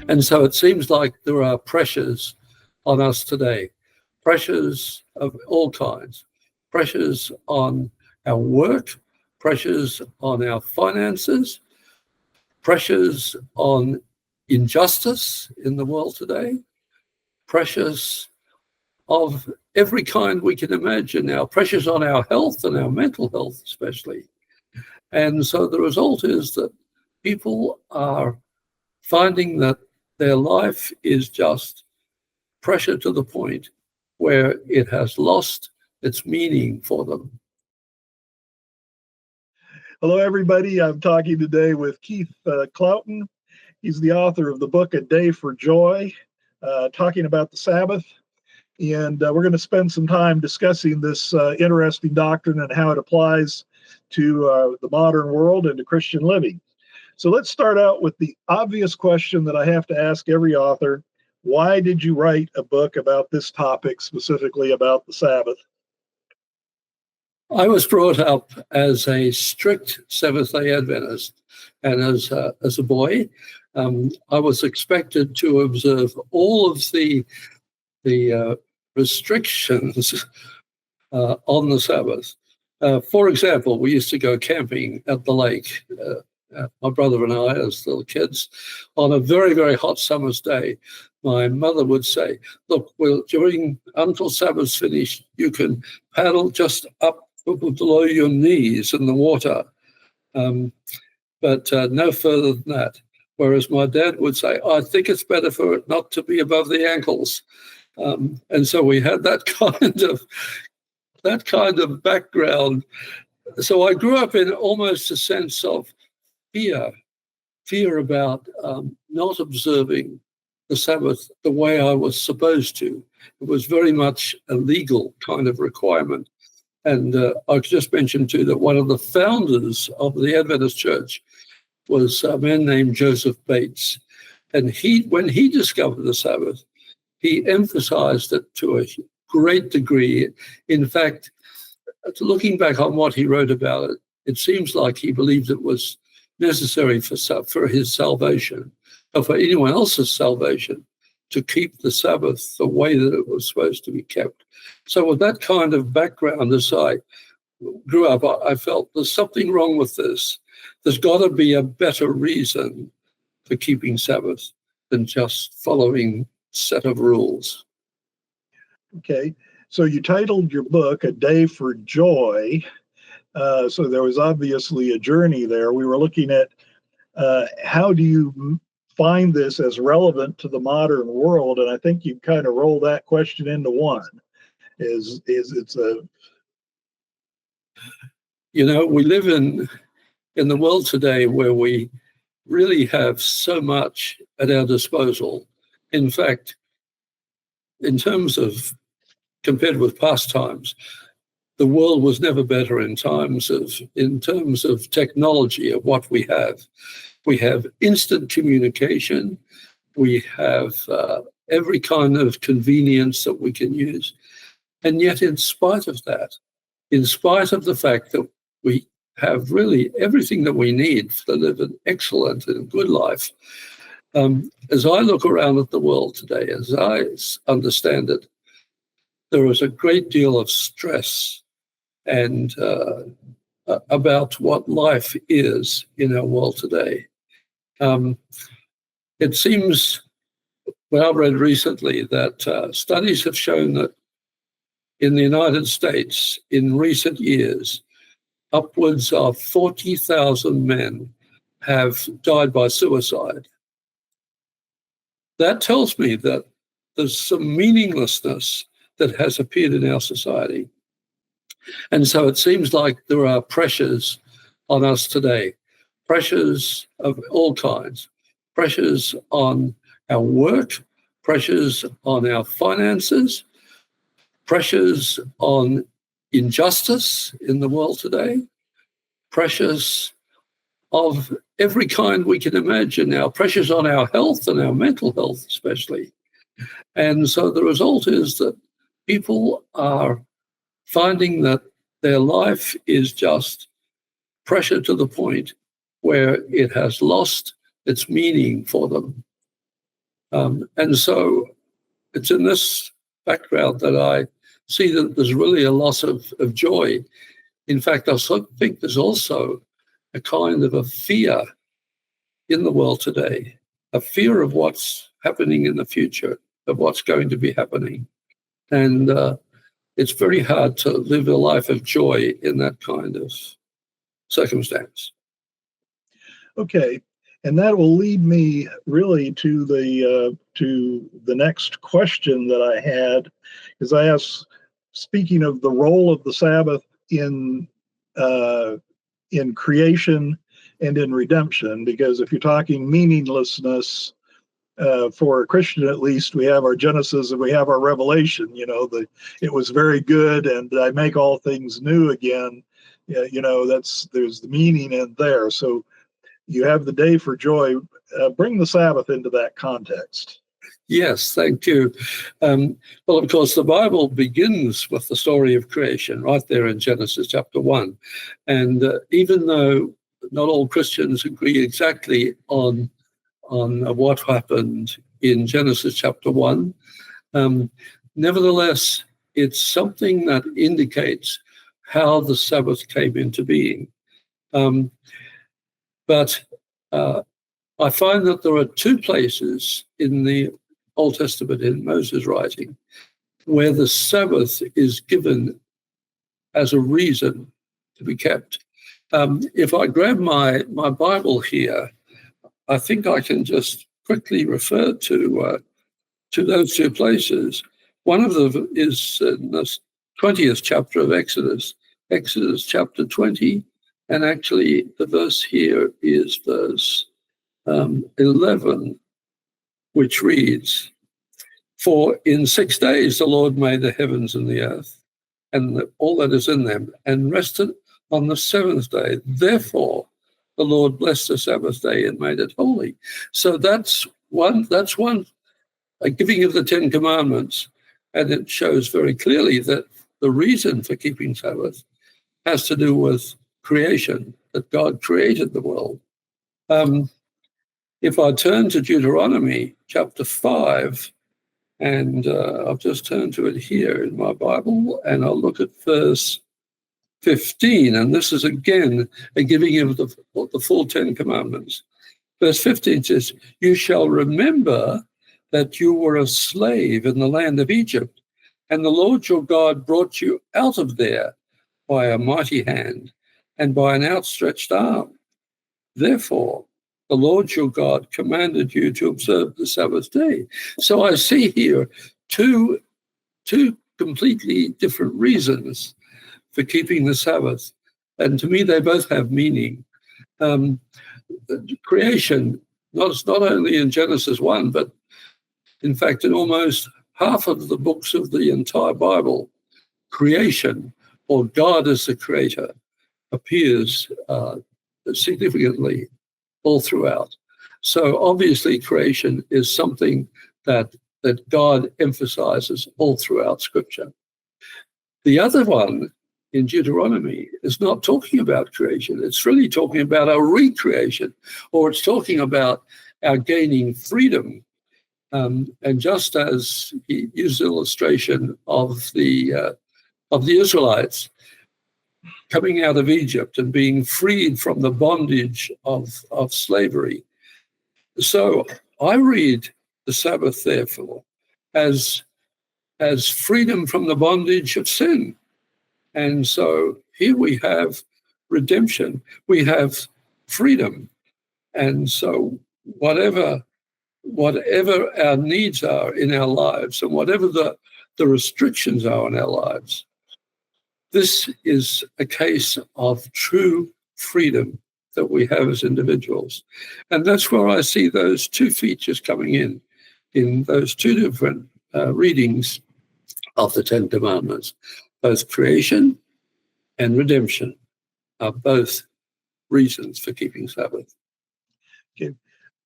And so it seems like there are pressures on us today, pressures of all kinds, pressures on our work, pressures on our finances, pressures on injustice in the world today, pressures of every kind we can imagine now, pressures on our health and our mental health especially. And so the result is that people are finding that their life is just pressure to the point where it has lost its meaning for them. Hello, everybody. I'm talking today with Keith Clouten. He's the author of the book, A Day for Joy, talking about the Sabbath. And we're going to spend some time discussing this interesting doctrine and how it applies to the modern world and to Christian living. So let's start out with the obvious question that I have to ask every author. Why did you write a book about this topic, specifically about the Sabbath? I was brought up as a strict Seventh-day Adventist, and as a boy, I was expected to observe all of the restrictions on the Sabbath. For example, we used to go camping at the lake, my brother and I, as little kids, on a very, very hot summer's day. My mother would say, look, until Sabbath's finished, you can paddle just up below your knees in the water, but no further than that. Whereas my dad would say, I think it's better for it not to be above the ankles. And so we had that kind of background. So I grew up in almost a sense of fear about not observing the Sabbath the way I was supposed to. It was very much a legal kind of requirement. And I just mentioned too that one of the founders of the Adventist Church was a man named Joseph Bates. And when he discovered the Sabbath, he emphasized it to a great degree. In fact, looking back on what he wrote about it, it seems like he believed it was necessary for his salvation, or for anyone else's salvation, to keep the Sabbath the way that it was supposed to be kept. So with that kind of background, as I grew up, I felt there's something wrong with this. There's got to be a better reason for keeping Sabbath than just following set of rules. Okay, so you titled your book A Day for Joy. So there was obviously a journey there. We were looking at how do you find this as relevant to the modern world, and I think you kind of roll that question into one. Is it's a we live in the world today where we really have so much at our disposal. In fact, in terms of compared with past times, the world was never better in terms of technology of what we have. We have instant communication. We have every kind of convenience that we can use. And yet, in spite of that, in spite of the fact that we have really everything that we need to live an excellent and good life, as I look around at the world today, as I understand it, there is a great deal of stress and about what life is in our world today. It seems, well, I've read recently that studies have shown that in the United States, in recent years, upwards of 40,000 men have died by suicide. That tells me that there's some meaninglessness that has appeared in our society. And so it seems like there are pressures on us today, pressures of all kinds, pressures on our work, pressures on our finances, pressures on injustice in the world today, pressures of every kind we can imagine now, pressures on our health and our mental health especially. And so the result is that people are finding that their life is just pressure to the point where it has lost its meaning for them. And so it's in this background that I see that there's really a loss of joy. In fact, I think there's also a kind of a fear in the world today, a fear of what's happening in the future, of what's going to be happening. And it's very hard to live a life of joy in that kind of circumstance. Okay, and that will lead me really to the next question that I had, because I asked, speaking of the role of the Sabbath in creation and in redemption, because if you're talking meaninglessness, for a Christian at least, we have our Genesis and we have our Revelation. It was very good, and I make all things new again. There's the meaning in there. So you have the day for joy. Bring the Sabbath into that context. Yes, thank you. Well, of course, the Bible begins with the story of creation right there in Genesis chapter 1. And even though not all Christians agree exactly on what happened in Genesis chapter 1, nevertheless, it's something that indicates how the Sabbath came into being. But I find that there are two places in the Old Testament, in Moses' writing, where the Sabbath is given as a reason to be kept. If I grab my Bible here, I think I can just quickly refer to those two places. One of them is in the 20th chapter of Exodus chapter 20, and actually the verse here is verse 11, which reads, "For in 6 days the Lord made the heavens and the earth, and all that is in them, and rested on the seventh day. Therefore, the Lord blessed the Sabbath day and made it holy." So that's one, a giving of the Ten Commandments, and it shows very clearly that the reason for keeping Sabbath has to do with creation, that God created the world. If I turn to Deuteronomy chapter 5, and I'll just turn to it here in my Bible, and I'll look at verse 15, and this is again a giving of the full Ten Commandments. Verse 15 says, "You shall remember that you were a slave in the land of Egypt, and the Lord your God brought you out of there by a mighty hand and by an outstretched arm. Therefore, the Lord your God commanded you to observe the Sabbath day." So I see here two completely different reasons for keeping the Sabbath. And to me, they both have meaning. Creation, not only in Genesis 1, but in fact, in almost half of the books of the entire Bible, creation, or God as the creator, appears significantly all throughout. So obviously creation is something that God emphasizes all throughout Scripture. The other one in Deuteronomy is not talking about creation. It's really talking about our recreation, or it's talking about our gaining freedom. And just as he used the illustration of the Israelites coming out of Egypt and being freed from the bondage of slavery, so I read the Sabbath, therefore, as freedom from the bondage of sin. And so here we have redemption, we have freedom. And so whatever our needs are in our lives, and whatever the restrictions are in our lives, this is a case of true freedom that we have as individuals. And that's where I see those two features coming in those two different readings of the Ten Commandments. Both creation and redemption are both reasons for keeping Sabbath. Okay.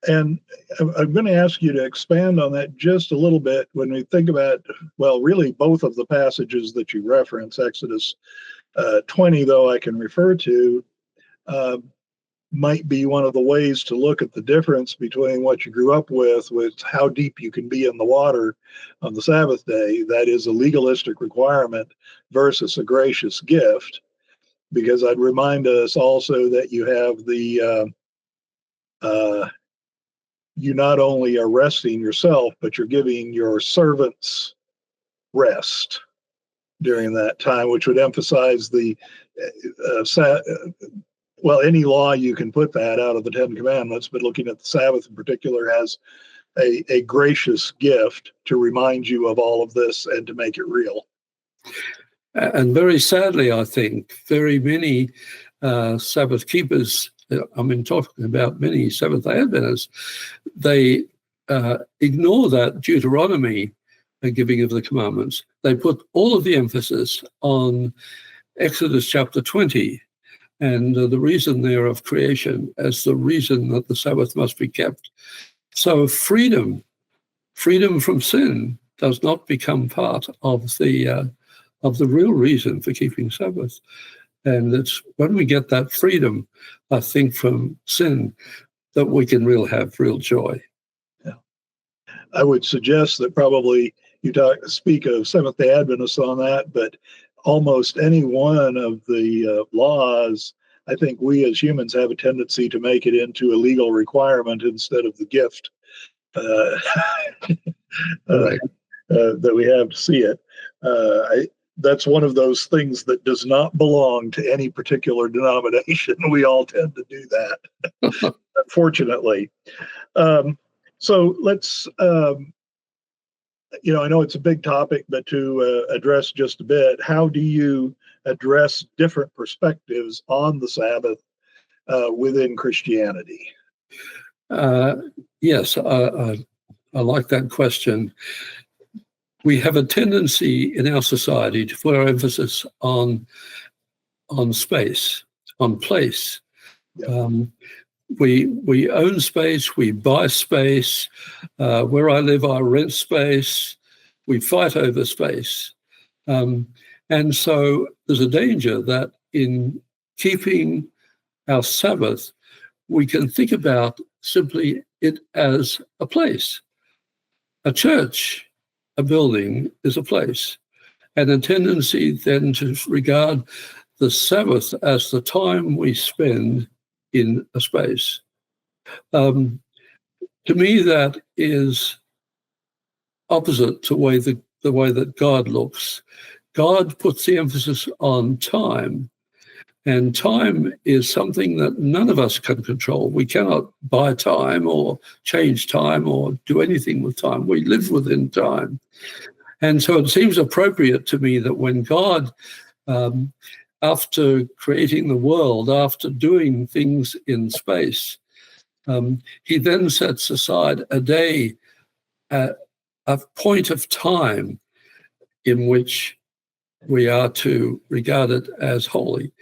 And I'm going to ask you to expand on that just a little bit when we think about, well, really both of the passages that you reference, Exodus 20, though I can refer to. might be one of the ways to look at the difference between what you grew up with how deep you can be in the water on the Sabbath day. That is a legalistic requirement versus a gracious gift. Because I'd remind us also that you have you not only are resting yourself, but you're giving your servants rest during that time, which would emphasize well, any law you can put that out of the Ten Commandments, but looking at the Sabbath in particular has a gracious gift to remind you of all of this and to make it real. And very sadly, I think very many Sabbath keepers, talking about many Seventh-day Adventists, they ignore that Deuteronomy giving of the commandments. They put all of the emphasis on Exodus chapter 20 and the reason there of creation as the reason that the Sabbath must be kept. So freedom from sin does not become part of the real reason for keeping Sabbath. And it's when we get that freedom, I think, from sin, that we can have real joy. Yeah. I would suggest that probably you speak of Seventh-day Adventists on that, but almost any one of the laws, I think we as humans have a tendency to make it into a legal requirement instead of the gift Right. That we have to see it. That's one of those things that does not belong to any particular denomination. We all tend to do that, unfortunately. So let's, I know it's a big topic, but to address just a bit, how do you address different perspectives on the Sabbath within Christianity? Yes, I like that question. We have a tendency in our society to put our emphasis on space, on place. Yeah. We own space, we buy space. Where I live, I rent space. We fight over space. And so there's a danger that in keeping our Sabbath, we can think about simply it as a place. A church, a building, is a place. And a tendency then to regard the Sabbath as the time we spend in a space. To me, that is opposite to the way that God looks. God puts the emphasis on time, and time is something that none of us can control. We cannot buy time or change time or do anything with time. We live within time. And so it seems appropriate to me that when God, after creating the world, after doing things in space, he then sets aside a day, a point of time in which we are to regard it as holy.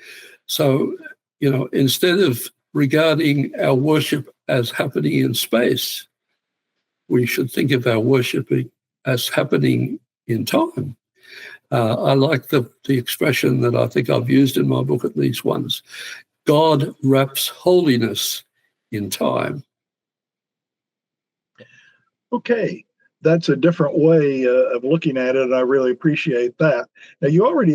So, instead of regarding our worship as happening in space, we should think of our worshiping as happening in time. I like the expression that I think I've used in my book at least once. God wraps holiness in time. Okay, that's a different way of looking at it, and I really appreciate that. Now, you already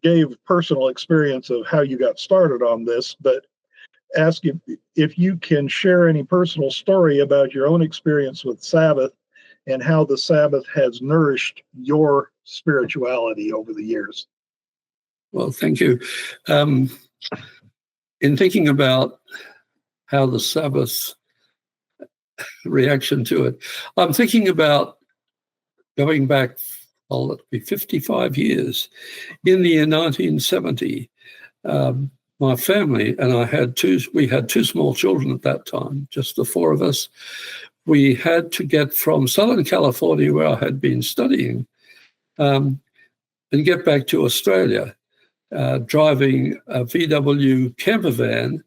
gave personal experience of how you got started on this, but ask if you can share any personal story about your own experience with Sabbath and how the Sabbath has nourished your spirituality over the years. Well, thank you. In thinking about how the Sabbath reaction to it, I'm thinking about going back, it'll be 55 years. In the year 1970, my family and I had two small children at that time, just the four of us. We had to get from Southern California, where I had been studying, and get back to Australia, driving a VW camper van,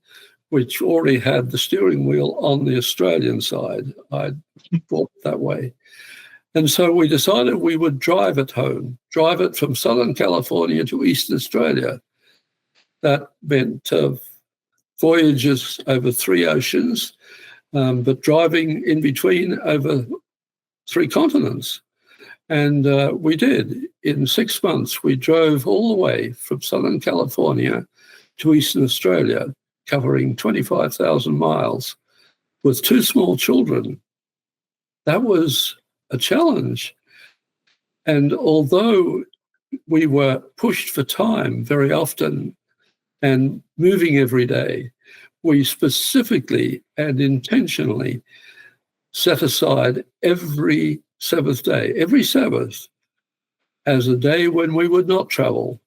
which already had the steering wheel on the Australian side. I bought it that way. And so we decided we would drive it home, drive it from Southern California to Eastern Australia. That meant voyages over 3 oceans, but driving in between over 3 continents. And we did. In 6 months, we drove all the way from Southern California to Eastern Australia, covering 25,000 miles with 2 small children. That was a challenge. And although we were pushed for time very often and moving every day, we specifically and intentionally set aside every Sabbath day, every Sabbath, as a day when we would not travel.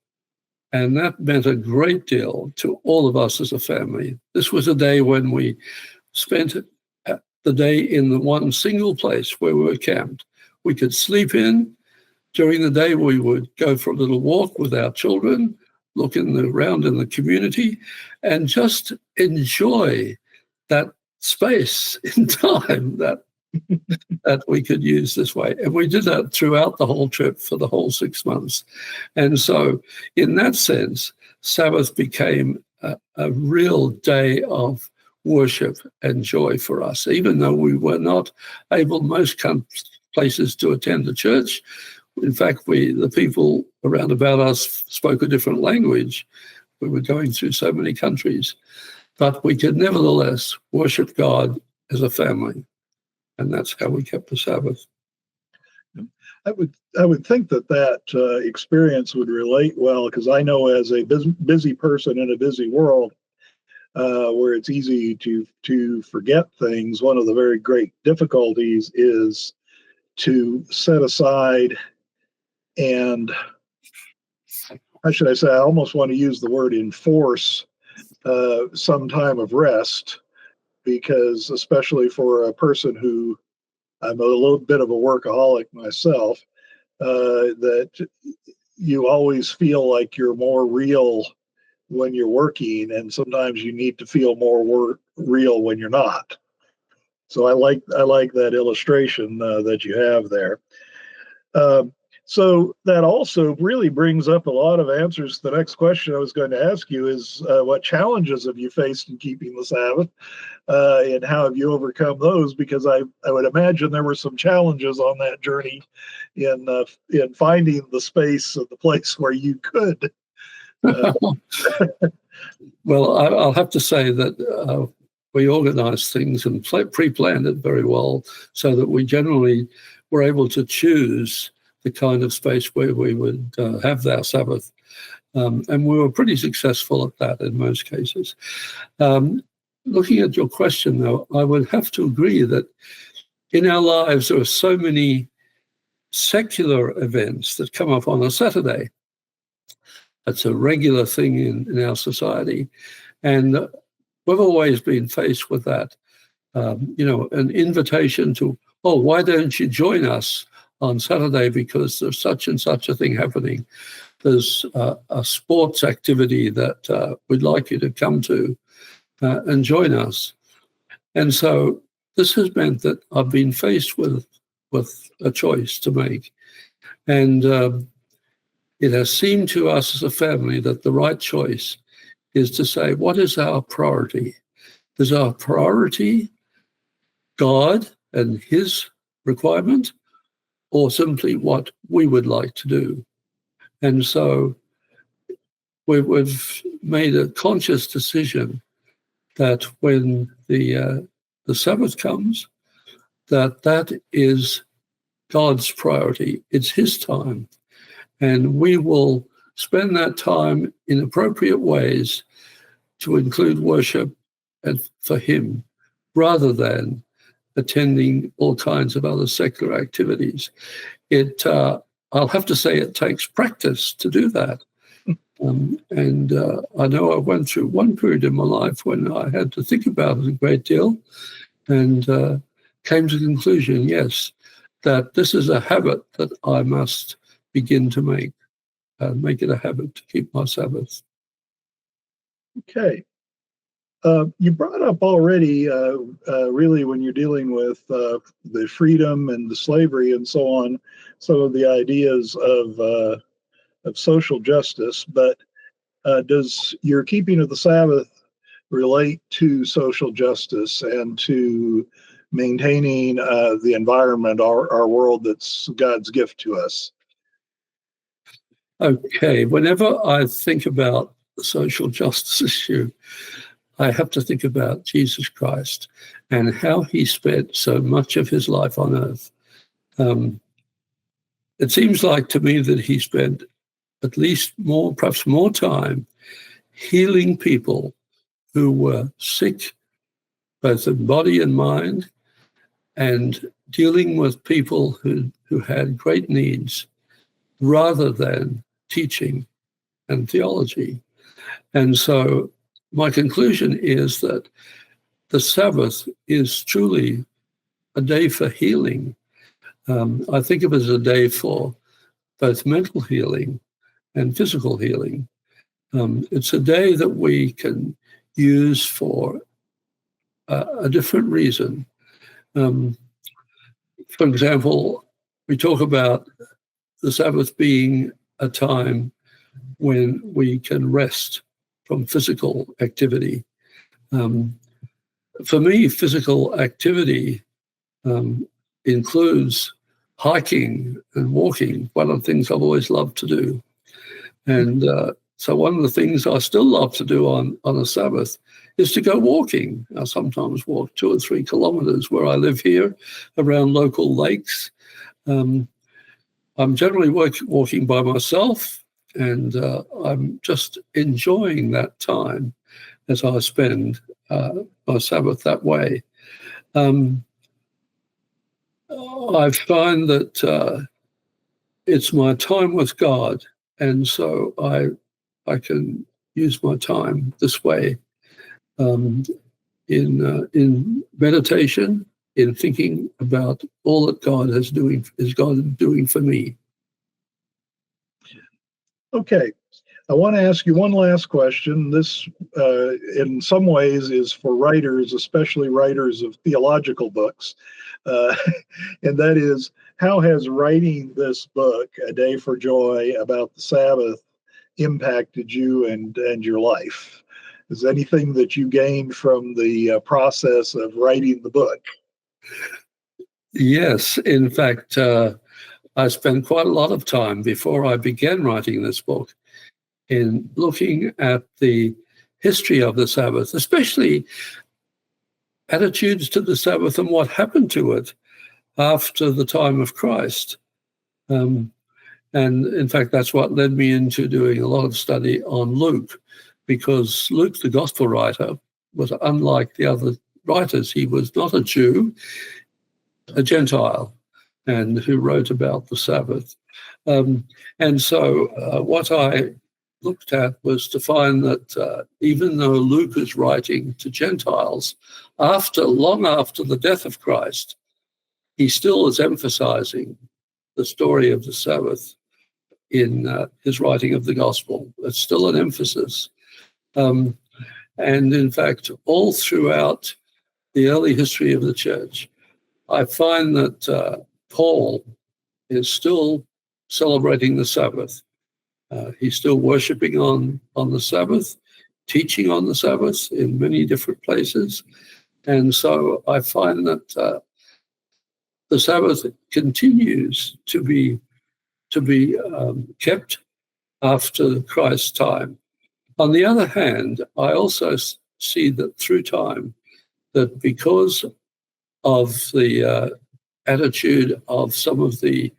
And that meant a great deal to all of us as a family. This was a day when we spent the day in the one single place where we were camped. We could sleep in. During the day, we would go for a little walk with our children, look around in the community, and just enjoy that space in time that we could use this way. And we did that throughout the whole trip for the whole 6 months. And so in that sense, Sabbath became a real day of worship and joy for us, even though we were not able, most places, to attend the church. In fact, the people around about us spoke a different language. We were going through so many countries, but we could nevertheless worship God as a family. And that's how we kept the Sabbath. I would think that experience would relate well, because I know as a busy person in a busy world, where it's easy to forget things, one of the very great difficulties is to set aside, and how should I say, I almost want to use the word enforce some time of rest, because especially for a person who, I'm a little bit of a workaholic myself, that you always feel like you're more real when you're working, and sometimes you need to feel more real when you're not. So I like that illustration that you have there. So that also really brings up a lot of answers to the next question I was going to ask you is, what challenges have you faced in keeping the Sabbath, and how have you overcome those? Because I would imagine there were some challenges on that journey in finding the space of the place where you could. Well, I'll have to say that we organized things and pre-planned it very well, so that we generally were able to choose the kind of space where we would have our Sabbath. And we were pretty successful at that in most cases. Looking at your question, though, I would have to agree that in our lives there are so many secular events that come up on a Saturday. That's a regular thing in our society. And we've always been faced with that. An invitation to, oh, why don't you join us on Saturday because there's such and such a thing happening. There's a sports activity that we'd like you to come to and join us. And so this has meant that I've been faced with a choice to make. And it has seemed to us as a family that the right choice is to say, what is our priority? Is our priority God and his requirement, or simply what we would like to do? And so we've made a conscious decision that when the Sabbath comes, that is God's priority. It's his time. And we will spend that time in appropriate ways to include worship and for him, rather than attending all kinds of other secular activities. I'll have to say it takes practice to do that. And I know I went through one period in my life when I had to think about it a great deal, and came to the conclusion, yes, that this is a habit that I must begin to make it a habit to keep my Sabbath. Okay. You brought up already, really, when you're dealing with the freedom and the slavery and so on, some of the ideas of social justice. But does your keeping of the Sabbath relate to social justice and to maintaining the environment, our world that's God's gift to us? Okay, whenever I think about the social justice issue, I have to think about Jesus Christ and how he spent so much of his life on earth. It seems like to me that he spent at least perhaps more time healing people who were sick, both in body and mind, and dealing with people who had great needs, rather than teaching and theology. And so my conclusion is that the Sabbath is truly a day for healing. I think of it as a day for both mental healing and physical healing. It's a day that we can use for a different reason. For example, we talk about the Sabbath being a time when we can rest from physical activity. For me, physical activity includes hiking and walking, one of the things I've always loved to do. And so one of the things I still love to do on a Sabbath is to go walking. I sometimes walk 2 or 3 kilometers where I live here around local lakes. I'm generally walking by myself, and I'm just enjoying that time as I spend my Sabbath that way. I find that it's my time with God, and so I can use my time this way in meditation, in thinking about all that God is doing for me. Okay. I want to ask you one last question. This, in some ways, is for writers, especially writers of theological books. And that is, how has writing this book, A Day for Joy, about the Sabbath, impacted you and your life? Is anything that you gained from the process of writing the book? Yes, in fact, I spent quite a lot of time before I began writing this book in looking at the history of the Sabbath, especially attitudes to the Sabbath and what happened to it after the time of Christ. And in fact, that's what led me into doing a lot of study on Luke, because Luke, the gospel writer, was unlike the other writers. He was not a Jew, a Gentile, and who wrote about the Sabbath. And so what I looked at was to find that even though Luke is writing to Gentiles long after the death of Christ, he still is emphasizing the story of the Sabbath in his writing of the gospel. It's still an emphasis. And in fact, all throughout the early history of the church, I find that Paul is still celebrating the Sabbath. He's still worshiping on the Sabbath, teaching on the Sabbath in many different places. And so I find that the Sabbath continues to be kept after Christ's time. On the other hand, I also see that through time, that because of the attitude of some of in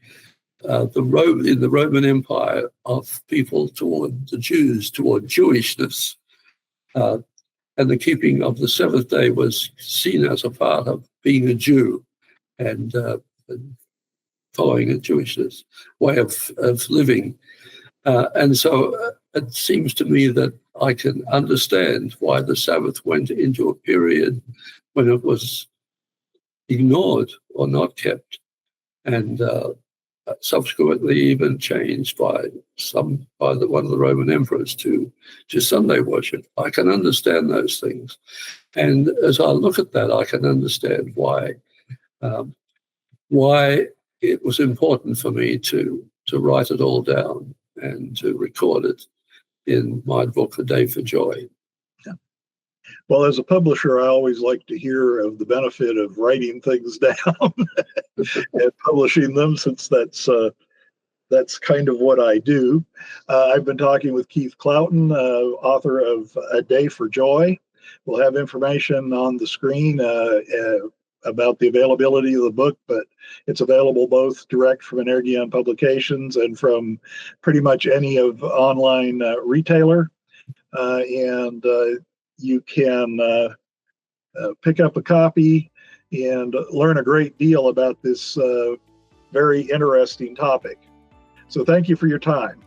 the Roman Empire of people toward the Jews, toward Jewishness, and the keeping of the seventh day was seen as a part of being a Jew and following a Jewishness way of living. And so it seems to me that I can understand why the Sabbath went into a period when it was ignored or not kept, and subsequently even changed by one of the Roman emperors to Sunday worship. I can understand those things, and as I look at that, I can understand why it was important for me to write it all down and to record it in my book, A Day for Joy. Well, as a publisher, I always like to hear of the benefit of writing things down and publishing them, since that's kind of what I do. I've been talking with Keith Clouten, author of A Day for Joy. We'll have information on the screen about the availability of the book, but it's available both direct from Energeon Publications and from pretty much any of online retailer. And you can pick up a copy and learn a great deal about this very interesting topic. So thank you for your time.